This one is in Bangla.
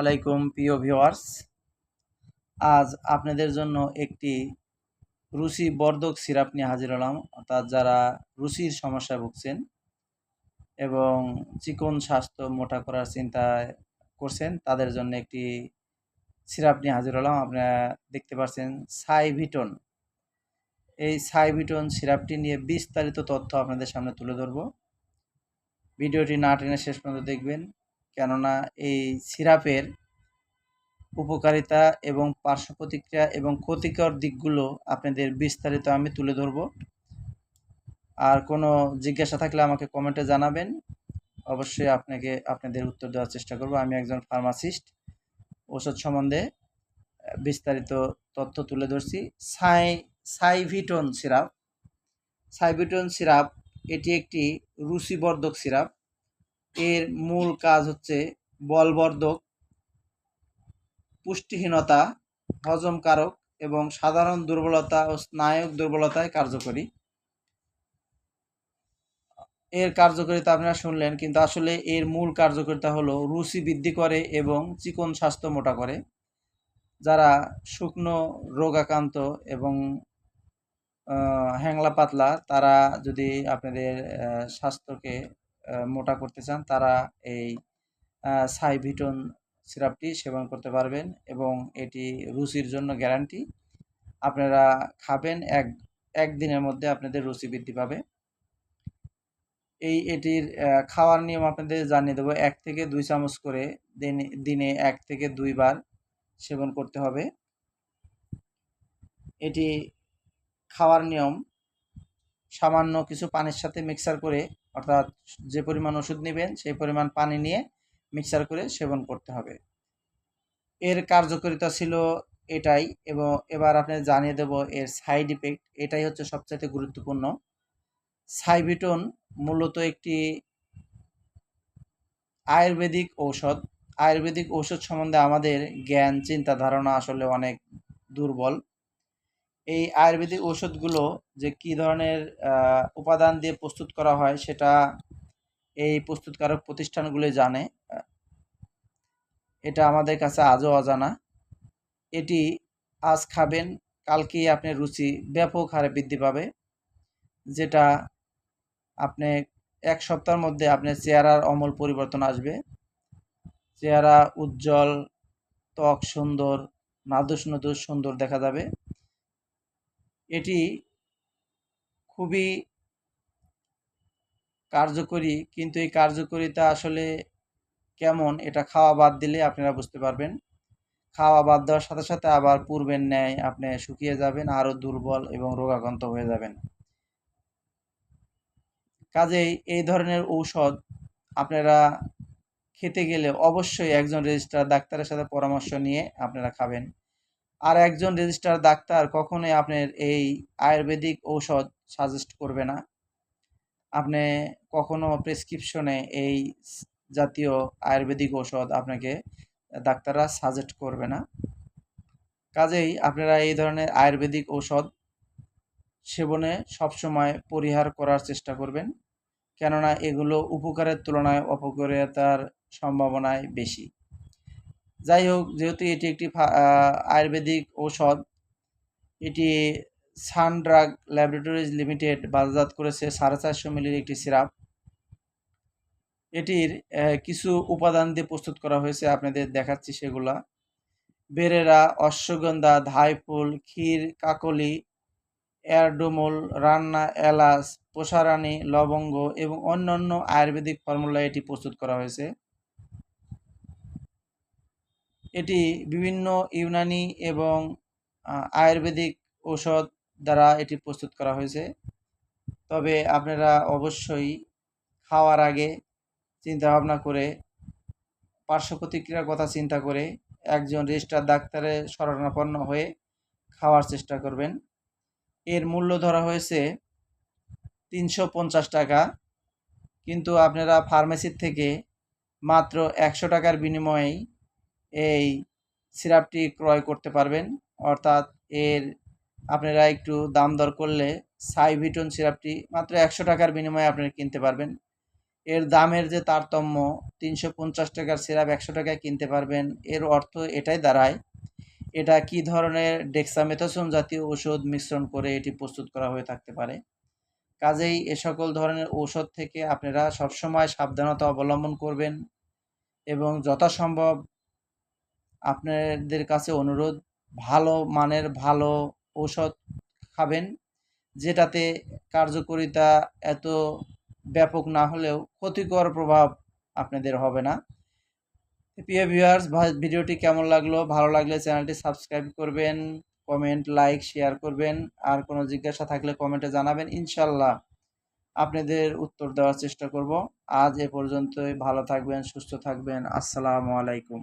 আলাইকুম প্রিয় ভিউয়ার্স। আজ আপনাদের জন্য একটি রুচি বর্ধক সিরাপ নিয়ে হাজির হলাম। অর্থাৎ যারা রুচির সমস্যায় ভুগছেন এবং চিকন স্বাস্থ্য মোটা করার চিন্তা করছেন তাদের জন্য একটি সিরাপ নিয়ে হাজির হলাম। আপনারা দেখতে পাচ্ছেন সাইভিটন। এই সাইভিটন সিরাপটি নিয়ে বিস্তারিত তথ্য আপনাদের সামনে তুলে ধরব। ভিডিওটি না টেনে শেষ পর্যন্ত দেখবেন, কেননা এই সিরাপের উপকারিতা এবং পার্শ্ব প্রতিক্রিয়া এবং ক্ষতিকর দিকগুলো আপনাদের বিস্তারিত আমি তুলে ধরব। আর কোনো জিজ্ঞাসা থাকলে আমাকে কমেন্টে জানাবেন, অবশ্যই আপনাদের উত্তর দেওয়ার চেষ্টা করব। আমি একজন ফার্মাসিস্ট, ওষুধ সম্বন্ধে বিস্তারিত তথ্য তুলে ধরছি। সাইভিটন সিরাপ এটি একটি রুচিবর্ধক সিরাপ। এর মূল কাজ হচ্ছে বলবর্ধক, পুষ্টিহীনতা, হজমকারক এবং সাধারণ দুর্বলতা ও স্নায়ুক দুর্বলতায় কার্যকরী। এর কার্যকারিতা আপনারা শুনলেন, কিন্তু আসলে এর মূল কার্যকারিতা হলো রুচি বৃদ্ধি করে এবং চিকন স্বাস্থ্য মোটা করে। যারা শুকনো রোগাক্রান্ত এবং হ্যাংলা পাতলা, তারা যদি আপনাদের স্বাস্থ্যকে মোটা করতে চান, তারা এই সাইভিটন সিরাপটি সেবন করতে পারবেন এবং এটি রুচির জন্য গ্যারান্টি। আপনারা খাবেন, একদিনের মধ্যে আপনাদের রুচি বৃদ্ধি পাবে। এটির খাওয়ার নিয়ম আপনাদের জানিয়ে দেবো। 1 থেকে 2 চামচ করে দিনে 1 থেকে 2 বার সেবন করতে হবে। এটি খাওয়ার নিয়ম সামান্য কিছু পানির সাথে মিক্সার করে, অর্থাৎ যে পরিমাণ ওষুধ নেবেন সেই পরিমাণ পানি নিয়ে মিক্সার করে সেবন করতে হবে। এর কার্যকারিতা ছিল এটাই, এবং এবার আপনাদের জানিয়ে দেব এর সাইড ইফেক্ট। এটাই হচ্ছে সবচাইতে গুরুত্বপূর্ণ। সাইভিটন মূলত একটি আয়ুর্বেদিক ঔষধ। আয়ুর্বেদিক ঔষধ সম্বন্ধে আমাদের জ্ঞান চিন্তা ধারণা আসলে অনেক দুর্বল। এই আয়ুর্বেদিক ঔষধগুলো যে কী ধরনের উপাদান দিয়ে প্রস্তুত করা হয় সেটা এই প্রস্তুতকারক প্রতিষ্ঠানগুলি জানে। এটা আমাদের কাছে আজও অজানা। এটি আজ খাবেন, কালকেই আপনার রুচি ব্যাপক হারে বৃদ্ধি পাবে, যেটা আপনি 1 সপ্তাহের মধ্যে আপনার চেহারার আমূল পরিবর্তন আসবে। চেহারা উজ্জ্বল, ত্বক সুন্দর, নাদুস নুদুস সুন্দর দেখা যাবে। এটি খুবই কার্যকরী, কিন্তু এই কার্যকারিতা আসলে কেমন এটা খাওয়া বাদ দিলে আপনারা বুঝতে পারবেন। খাওয়া বাদ দেওয়ার সাথে সাথে আবার পূর্বের ন্যায় আপনি শুকিয়ে যাবেন, আরও দুর্বল এবং রোগাক্রান্ত হয়ে যাবেন। কাজেই এই ধরনের ঔষধ আপনারা খেতে গেলে অবশ্যই একজন রেজিস্টার ডাক্তারের সাথে পরামর্শ নিয়ে আপনারা খাবেন। আর একজন রেজিস্টার ডাক্তার কখনোই আপনার এই আয়ুর্বেদিক ঔষধ সাজেস্ট করবে না। আপনি কখনো প্রেসক্রিপশনে এই জাতীয় আয়ুর্বেদিক ঔষধ আপনাকে ডাক্তাররা সাজেস্ট করবে না। কাজেই আপনারা এই ধরনের আয়ুর্বেদিক ঔষধ সেবনে সবসময় পরিহার করার চেষ্টা করবেন, কেননা এগুলো উপকারের তুলনায় অপকারিতার সম্ভাবনাই বেশি। যাই হোক, যেহেতু এটি একটি আয়ুর্বেদিক ঔষধ, এটি সান ড্রাগ ল্যাবরেটরিজ লিমিটেড বাজারজাত করেছে 450 মিলির একটি সিরাপ। এটির কিছু উপাদান দিয়ে প্রস্তুত করা হয়েছে, আপনাদের দেখাচ্ছি সেগুলা। বেরেরা, অশ্বগন্ধা, ধাইফুল, ক্ষীর, কাকলি, এরডুমুল, রান্না, এলাচ, পোষারানি, লবঙ্গ এবং অন্যান্য আয়ুর্বেদিক ফর্মুলায় এটি প্রস্তুত করা হয়েছে। এটি বিভিন্ন ইউনানি এবং আয়ুর্বেদিক ঔষধ দ্বারা এটি প্রস্তুত করা হয়েছে। তবে আপনারা অবশ্যই খাওয়ার আগে চিন্তাভাবনা করে, পার্শ্ব প্রতিক্রিয়ার কথা চিন্তা করে একজন রেজিস্টার্ড ডাক্তারের শরণাপন্ন হয়ে খাওয়ার চেষ্টা করবেন। এর মূল্য ধরা হয়েছে 350 টাকা, কিন্তু আপনারা ফার্মেসির থেকে মাত্র 100 টাকার বিনিময়েই এই সিরাপটি ক্রয় করতে পারবেন। অর্থাৎ আপনারা একটু দাম দর করলে সাইভিটন সিরাপটি মাত্র 100 টাকার বিনিময়ে আপনারা কিনতে পারবেন। এর দামের যে তারতম্য, ৩৫০ টাকার সিরাপ ১০০ টাকায় কিনতে পারবেন, এর অর্থ এটাই দাঁড়ায় এটা কি ধরনের ডেক্সামেথাসোন জাতীয় ওষুধ মিশ্রণ করে এটি প্রস্তুত করা হয়ে থাকতে পারে। কাজেই এ সকল ধরনের ঔষধ থেকে আপনারা সবসময় সাবধানতা অবলম্বন করবেন এবং যথাসম্ভব আপনাদের কাছে অনুরোধ ভালো মানের ভালো ঔষধ খাবেন, যেটাতে কার্যকারিতা এত ব্যাপক না হলেও ক্ষতিকর প্রভাব আপনাদের হবে না। প্রিয় ভিউয়ার্স, ভিডিওটি কেমন লাগলো? ভালো লাগলে চ্যানেলটি সাবস্ক্রাইব করবেন, কমেন্ট, লাইক, শেয়ার করবেন। আর কোনো জিজ্ঞাসা থাকলে কমেন্টে জানাবেন। ইনশাল্লাহ আপনাদের উত্তর দেওয়ার চেষ্টা করব। আজ এ পর্যন্তই। ভালো থাকবেন, সুস্থ থাকবেন। আসসালামু আলাইকুম।